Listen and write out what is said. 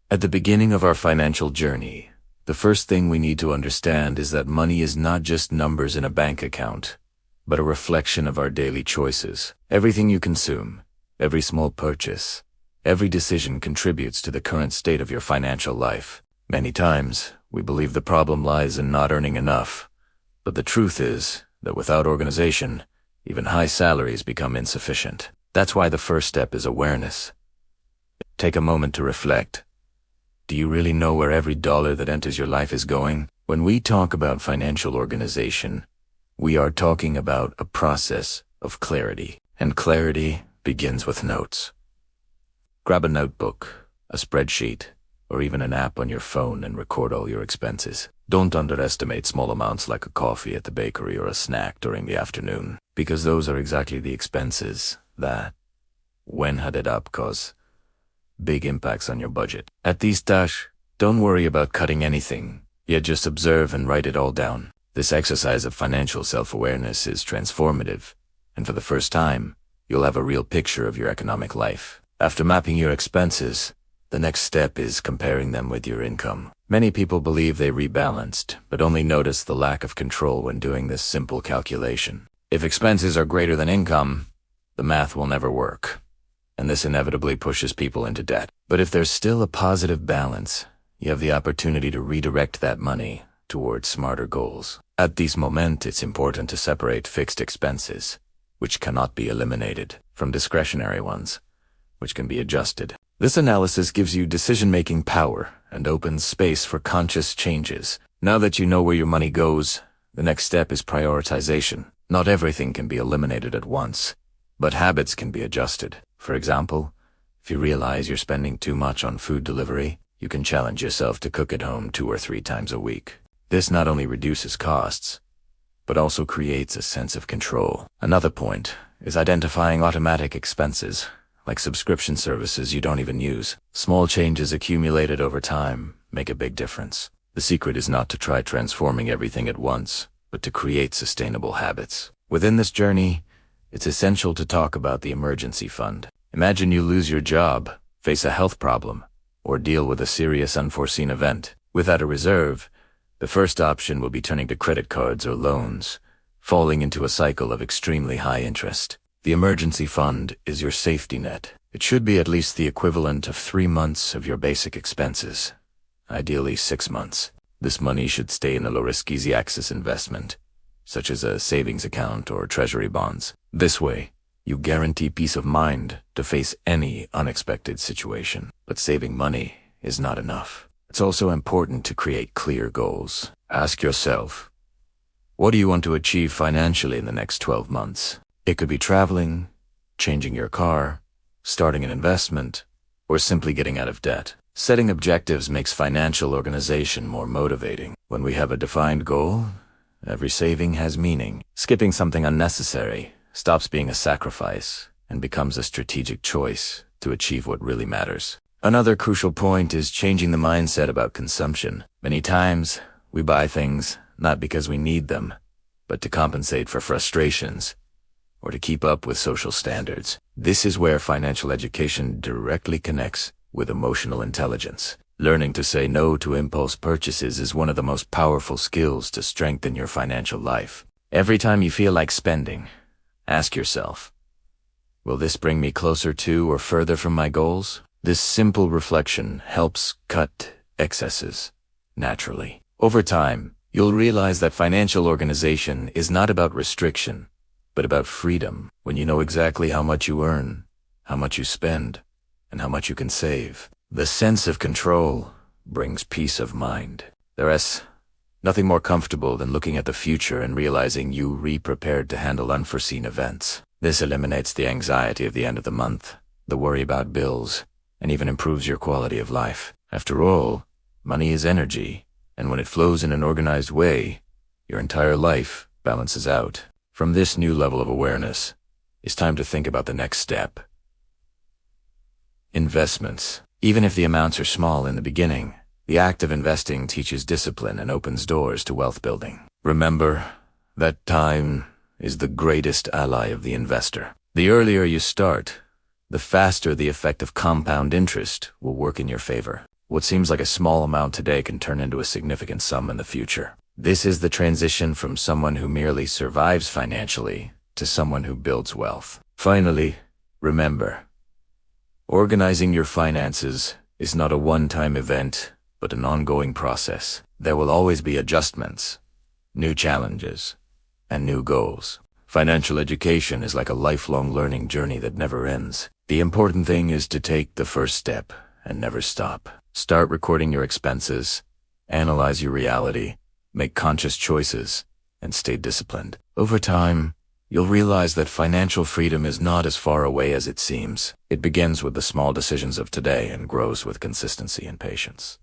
At the beginning of our financial journey, the first thing we need to understand is that money is not just numbers in a bank account, but a reflection of our daily choices. Everything you consume, every small purchase, every decision contributes to the current state of your financial life. Many times, we believe the problem lies in not earning enough, but the truth is that without organization, even high salaries become insufficient. That's why the first step is awareness. Take a moment to reflect. Do you really know where every dollar that enters your life is going? When we talk about financial organization, we are talking about a process of clarity, and clarity begins with notes. Grab a notebook, a spreadsheet, or even an app on your phone and record all your expenses. Don't underestimate small amounts like a coffee at the bakery or a snack during the afternoon, because those are exactly the expenses that, when added up, cause big impacts on your budget. At this stage, don't worry about cutting anything, yet just observe and write it all down. This exercise of financial self-awareness is transformative, and for the first time, you'll have a real picture of your economic life. After mapping your expenses, the next step is comparing them with your income. Many people believe they rebalanced, but only notice the lack of control when doing this simple calculation. If expenses are greater than income, the math will never work, and this inevitably pushes people into debt. But if there's still a positive balance, you have the opportunity to redirect that money towards smarter goals. At this moment, it's important to separate fixed expenses, which cannot be eliminated, from discretionary ones, which can be adjusted. This analysis gives you decision-making power and opens space for conscious changes. Now that you know where your money goes, the next step is prioritization. Not everything can be eliminated at once, but habits can be adjusted. For example, if you realize you're spending too much on food delivery, you can challenge yourself to cook at home 2 or 3 times a week. This not only reduces costs, but also creates a sense of control. Another point is identifying automatic expenses, like subscription services you don't even use. Small changes accumulated over time make a big difference. The secret is not to try transforming everything at once, but to create sustainable habits. Within this journey, it's essential to talk about the emergency fund. Imagine you lose your job, face a health problem, or deal with a serious unforeseen event. Without a reserve, the first option will be turning to credit cards or loans, falling into a cycle of extremely high interest. The emergency fund is your safety net. It should be at least the equivalent of 3 months of your basic expenses, ideally 6 months. This money should stay in a low-risk, easy-access investment, such as a savings account or treasury bonds. This way, you guarantee peace of mind to face any unexpected situation. But saving money is not enough. It's also important to create clear goals. Ask yourself, what do you want to achieve financially in the next 12 months? It could be traveling, changing your car, starting an investment, or simply getting out of debt. Setting objectives makes financial organization more motivating. When we have a defined goal, every saving has meaning. Skipping something unnecessary stops being a sacrifice and becomes a strategic choice to achieve what really matters. Another crucial point is changing the mindset about consumption. Many times, we buy things not because we need them, but to compensate for frustrations or to keep up with social standards. This is where financial education directly connects with emotional intelligence. Learning to say no to impulse purchases is one of the most powerful skills to strengthen your financial life. Every time you feel like spending, ask yourself, will this bring me closer to or further from my goals? This simple reflection helps cut excesses naturally. Over time, you'll realize that financial organization is not about restriction, but about freedom. When you know exactly how much you earn, how much you spend, and how much you can save, the sense of control brings peace of mind. There is nothing more comfortable than looking at the future and realizing you are prepared to handle unforeseen events. This eliminates the anxiety of the end of the month, the worry about bills, and even improves your quality of life. After all, money is energy, and when it flows in an organized way, your entire life balances out. From this new level of awareness, it's time to think about the next step. Investments. Even if the amounts are small in the beginning, the act of investing teaches discipline and opens doors to wealth building. Remember that time is the greatest ally of the investor. The earlier you start, the faster the effect of compound interest will work in your favor. What seems like a small amount today can turn into a significant sum in the future. This is the transition from someone who merely survives financially to someone who builds wealth. Finally, remember, organizing your finances is not a one-time event, but an ongoing process. There will always be adjustments, new challenges, and new goals. Financial education is like a lifelong learning journey that never ends. The important thing is to take the first step and never stop. Start recording your expenses, analyze your reality, make conscious choices, and stay disciplined. Over time, you'll realize that financial freedom is not as far away as it seems. It begins with the small decisions of today and grows with consistency and patience.